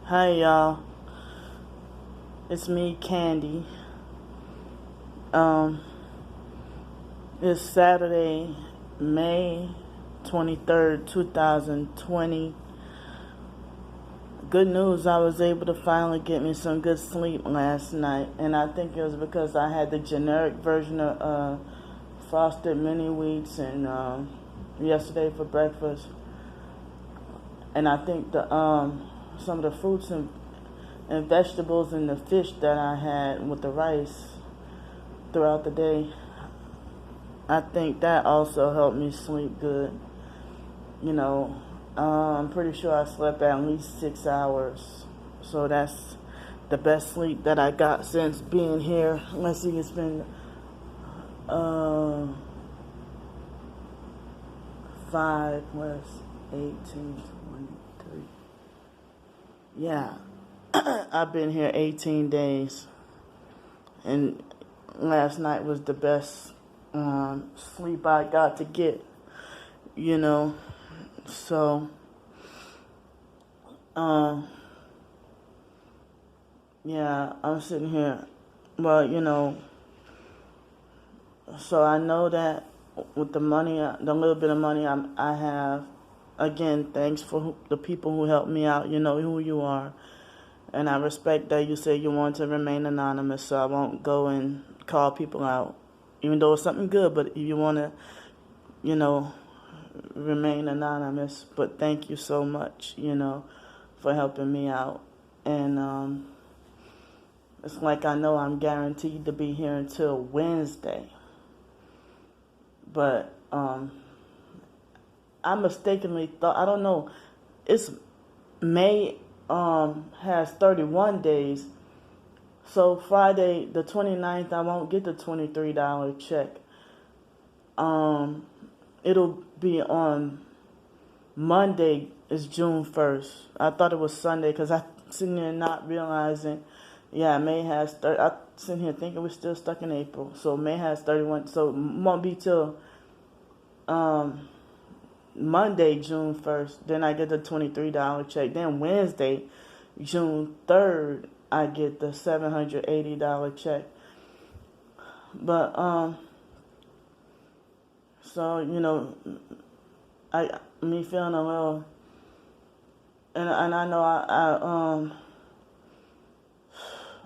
Hi y'all, it's me, Candy. Um, it's Saturday, May 23rd, 2020. Good news, I was able to finally get me some good sleep last night, and I think it was because I had the generic version of frosted mini wheats and yesterday for breakfast, and I think the some of the fruits and vegetables and the fish that I had with the rice throughout the day, I think that also helped me sleep good. You know, I'm pretty sure I slept at least 6 hours. So that's the best sleep that I got since being here. Let's see, it's been uh, 5 plus 18, 23. Yeah, I've been here 18 days. And last night was the best sleep I got to get, you know. So, yeah, I'm sitting here. Well, so I know that with the money, the little bit of money I have, again, thanks for the people who helped me out. You know who you are. And I respect that you say you want to remain anonymous, so I won't go and call people out. Even though it's something good, but if you want to, you know, remain anonymous. But thank you so much, for helping me out. And it's like I know I'm guaranteed to be here until Wednesday. But I mistakenly thought, I don't know, it's May has 31 days. So Friday the 29th, I won't get the $23 check. It'll be on Monday is June 1st. I thought it was Sunday because I sitting there not realizing, yeah, May has 30. I sitting here thinking we're still stuck in April. So May has 31. So it won't be till Monday, June 1st. Then I get the $23 check. Then Wednesday, June 3rd, I get the $780 check. But so me feeling a little, and I know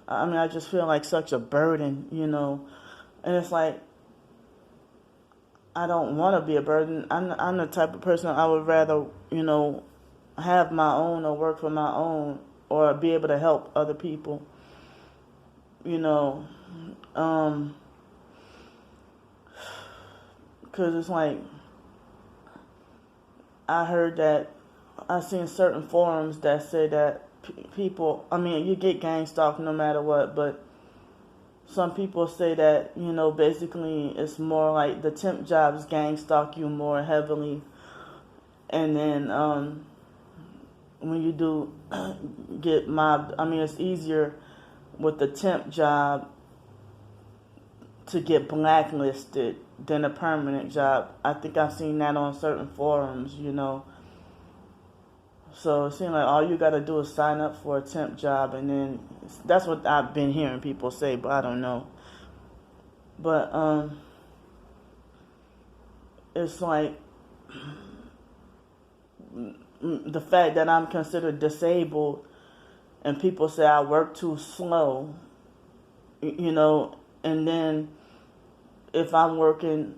I just feel like such a burden, and it's like I don't want to be a burden. I'm the type of person I would rather have my own or work for my own or be able to help other people, because it's like I heard that I've seen certain forums that say that people, I mean, you get gang stalked no matter what, but some people say that, basically it's more like the temp jobs gang stalk you more heavily. And then when you do get mobbed, I mean, it's easier with the temp job to get blacklisted than a permanent job. I think I've seen that on certain forums, So it seems like all you got to do is sign up for a temp job, and then that's what I've been hearing people say, but I don't know. But it's like the fact that I'm considered disabled, and people say I work too slow, and then if I'm working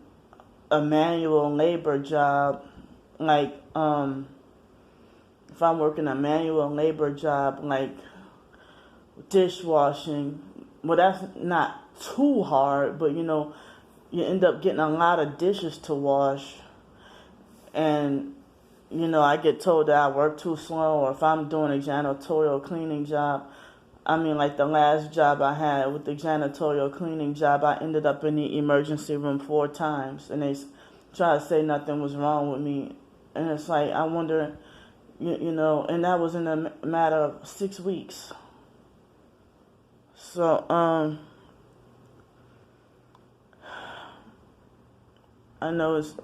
a manual labor job, like if I'm working a manual labor job like dishwashing, well, that's not too hard, but you end up getting a lot of dishes to wash, and I get told that I work too slow, or if I'm doing a janitorial cleaning job. I mean, like the last job I had with the janitorial cleaning job, I ended up in the emergency room 4 times, and they tried to say nothing was wrong with me. And it's like, I wonder, and that was in a matter of 6 weeks. So, I know it's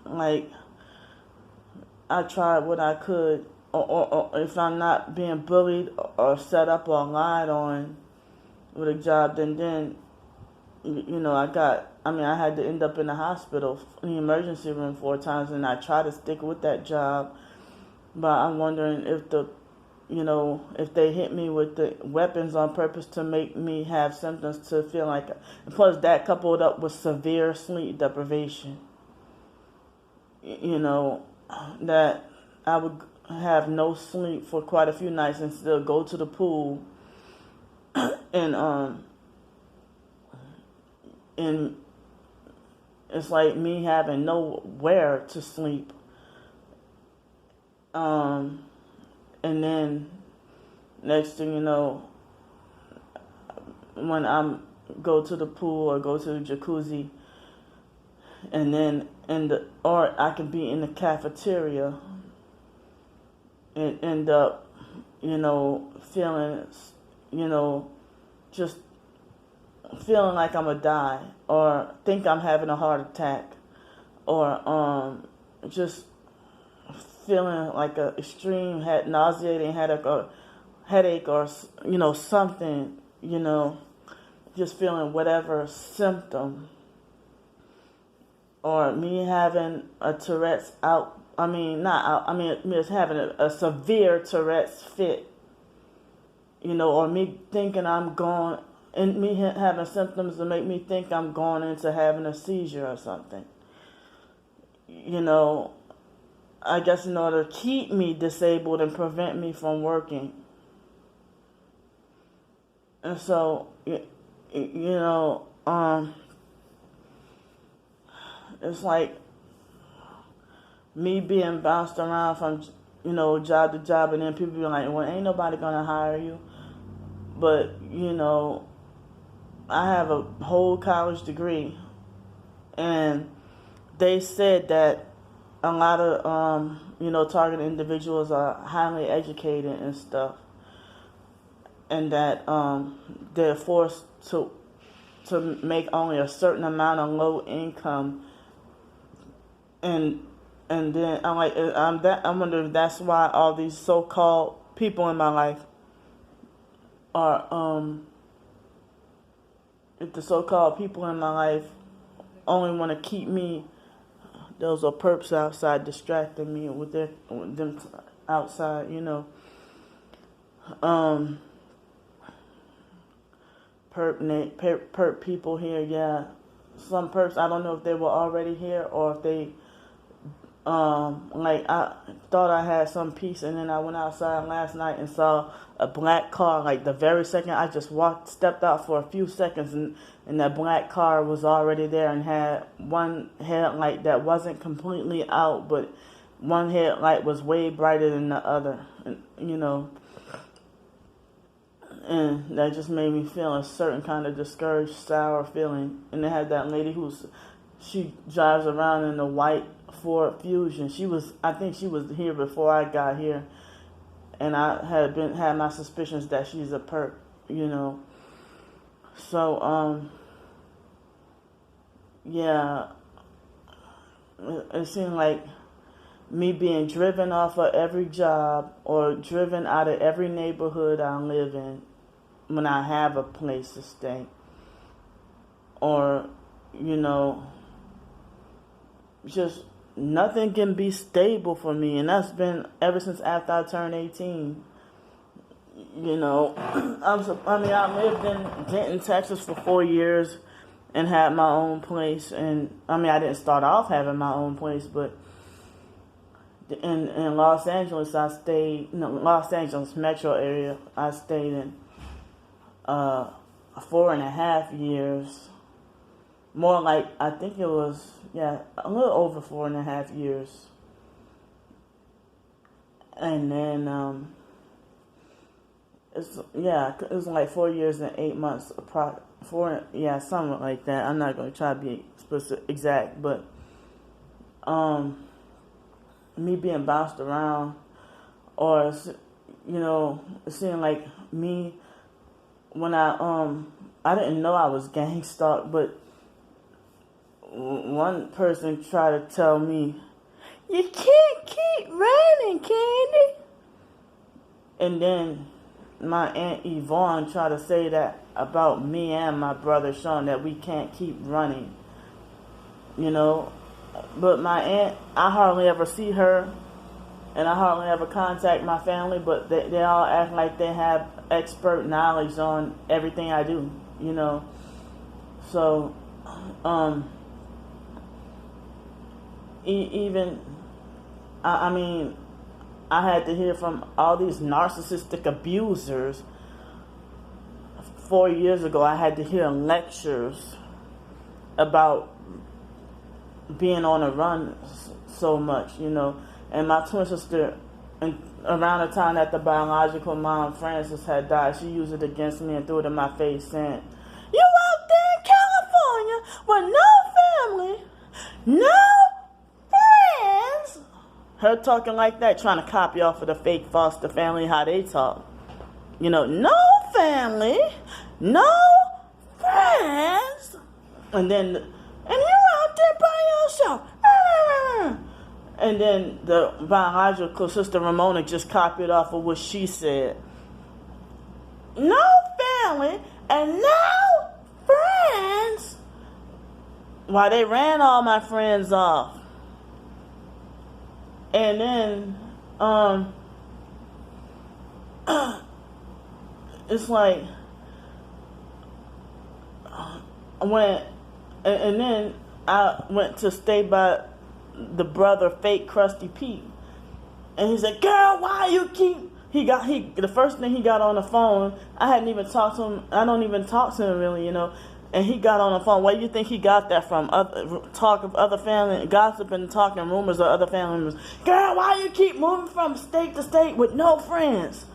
like, I tried what I could, or if I'm not being bullied or set up or lied on with a job, then I had to end up in the hospital, in the emergency room 4 times, and I try to stick with that job. But I'm wondering if they hit me with the weapons on purpose to make me have symptoms to feel like, and plus that coupled up with severe sleep deprivation, that I would have no sleep for quite a few nights and still go to the pool and it's like me having nowhere to sleep. And then next thing you know, when I'm go to the pool or go to the jacuzzi, and then or I could be in the cafeteria and end up, feeling, just feeling like I'm gonna die, or think I'm having a heart attack, or just feeling like a extreme nauseating headache or something, just feeling whatever symptom, or me having a Tourette's just having a severe Tourette's fit, or me thinking I'm going, and me having symptoms to make me think I'm going into having a seizure or something. I guess in order to keep me disabled and prevent me from working. And so, it's like me being bounced around from, job to job, and then people be like, well, ain't nobody gonna hire you. But, I have a whole college degree, and they said that a lot of, target individuals are highly educated and stuff, and that they're forced to make only a certain amount of low income, and then I wonder if that's why all these so-called people in my life are if the so-called people in my life only want to keep me. Those are perps outside distracting me with them outside, perp people here, yeah. Some perps, I don't know if they were already here or if they, I thought I had some peace, and then I went outside last night and saw a black car. Like the very second I just stepped out for a few seconds, and that black car was already there and had one headlight that wasn't completely out, but one headlight was way brighter than the other, and and that just made me feel a certain kind of discouraged, sour feeling. And they had that lady she drives around in a white Ford Fusion. I think she was here before I got here, and I had my suspicions that she's a perp, So yeah, it seemed like me being driven off of every job or driven out of every neighborhood I live in when I have a place to stay, or just nothing can be stable for me, and that's been ever since after I turned 18. I lived in Denton, Texas for 4 years and had my own place, and I didn't start off having my own place, but in Los Angeles, Los Angeles metro area, I stayed in 4.5 years. More like, I think it was, a little over 4.5 years. And then, it was like 4 years and 8 months, something like that. I'm not going to try to be exact, but, me being bounced around, or, it seemed like me, when I didn't know I was gang stalked, but one person tried to tell me, you can't keep running, Candy. And then my Aunt Yvonne tried to say that about me and my brother Sean, that we can't keep running, you know. But my aunt, I hardly ever see her, and I hardly ever contact my family, but they all act like they have expert knowledge on everything I do, you know. So, even, I mean, I had to hear from all these narcissistic abusers. 4 years ago, I had to hear lectures about being on a run so much, you know. And my twin sister, around the time that the biological mom, Frances, had died, she used it against me and threw it in my face, saying, "You out there in California with no family, no friends." Her talking like that, trying to copy off of the fake foster family, how they talk. You know, no family, no friends. And then, and you out there by yourself. And then the biological sister Ramona just copied off of what she said. No family and no friends. Why, they ran all my friends off. And then, it's like, and then I went to stay by the brother, fake Krusty Pete, and he said, "Girl, why you keep?" The first thing he got on the phone. I hadn't even talked to him. I don't even talk to him really, you know. And he got on the phone. Where do you think he got that from? Talk of other family, gossip and talking rumors of other family members. "Girl, why you keep moving from state to state with no friends?"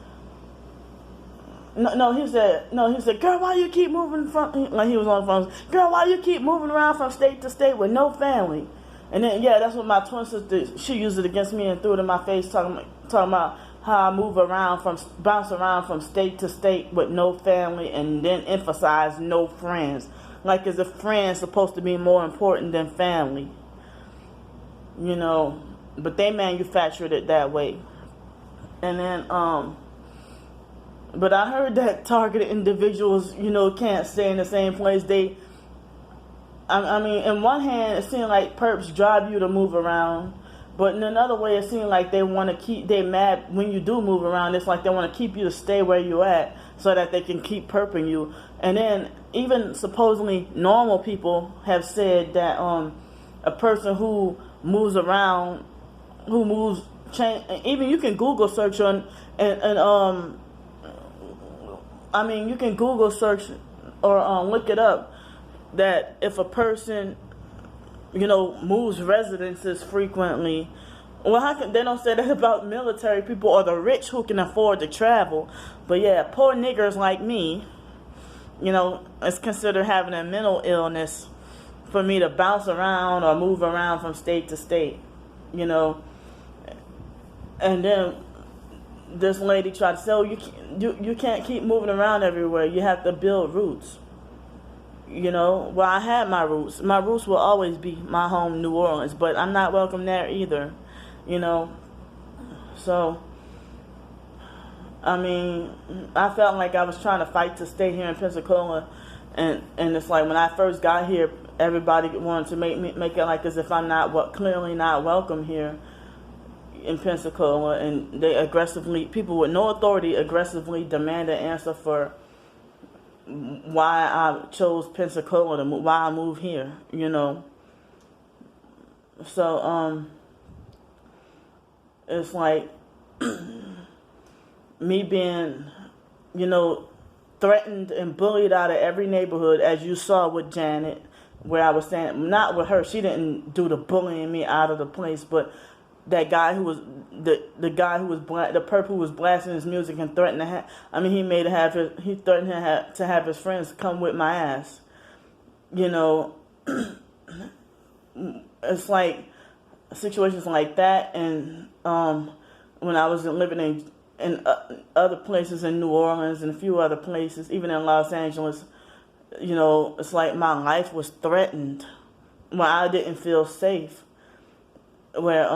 No, he said, "Girl, why you keep moving from," like he was on the phone. "Girl, why you keep moving around from state to state with no family?" And then, yeah, that's what my twin sister, she used it against me and threw it in my face, talking about how I bounce around from state to state with no family, and then emphasize no friends. Like as if friends supposed to be more important than family. You know, but they manufactured it that way. And then, but I heard that targeted individuals, you know, can't stay in the same place. I mean, in one hand, it seemed like perps drive you to move around, but in another way, it seemed like they mad when you do move around. It's like they want to keep you to stay where you at so that they can keep perping you. And then even supposedly normal people have said that a person who moves around, even you can Google search on, I mean, you can Google search or look it up, that if a person, you know, moves residences frequently, well, how can they don't say that about military people or the rich who can afford to travel? But yeah, poor niggers like me, you know, it's considered having a mental illness for me to bounce around or move around from state to state, you know. And then this lady tried to say, "Oh, you can't keep moving around everywhere. You have to build roots." You know, well, I had my roots. My roots will always be my home, New Orleans, but I'm not welcome there either, you know. So, I mean, I felt like I was trying to fight to stay here in Pensacola, and it's like when I first got here, everybody wanted to make it like as if I'm clearly not welcome here in Pensacola, and people with no authority aggressively demand an answer for why I chose Pensacola, why I moved here, you know. So, it's like me being, you know, threatened and bullied out of every neighborhood, as you saw with Janet, where I was saying, not with her, she didn't do the bullying me out of the place, but that guy who was the guy who was the perp who was blasting his music and threatened to he threatened to have his friends come with my ass. You know, it's like situations like that, and when I was living in other places in New Orleans and a few other places, even in Los Angeles, you know, it's like my life was threatened, where I didn't feel safe. Where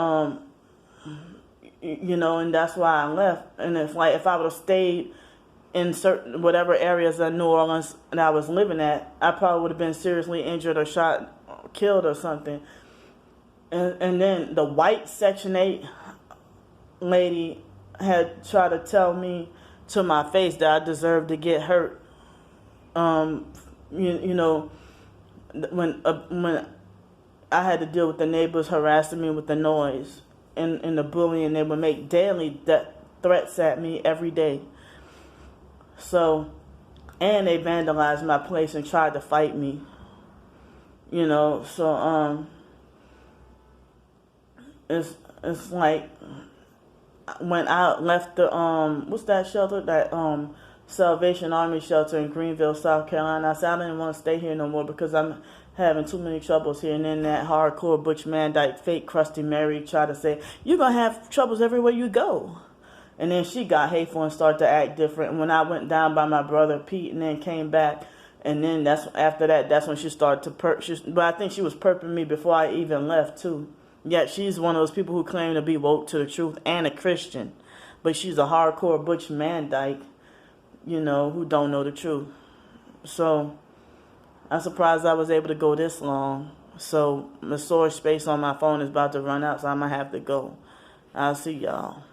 you know, and that's why I left. And it's like if I would have stayed in certain whatever areas of New Orleans that I was living at, I probably would have been seriously injured or shot, killed or something. And then the white Section 8 lady had tried to tell me to my face that I deserved to get hurt. You know, when I had to deal with the neighbors harassing me with the noise and the bullying, they would make daily threats at me every day. So, and they vandalized my place and tried to fight me. You know, so it's like when I left the what's that shelter, that Salvation Army shelter in Greenville, South Carolina, I said I didn't want to stay here no more because I'm having too many troubles here. And then that hardcore Butch Mandike fake Krusty Mary tried to say, you're gonna have troubles everywhere you go. And then she got hateful and started to act different. And when I went down by my brother Pete and then came back, and then that's when she started to but I think she was perping me before I even left too. Yet she's one of those people who claim to be woke to the truth and a Christian, but she's a hardcore Butch Mandike, you know, who don't know the truth. So I'm surprised I was able to go this long. So the storage space on my phone is about to run out, so I'm gonna have to go. I'll see y'all.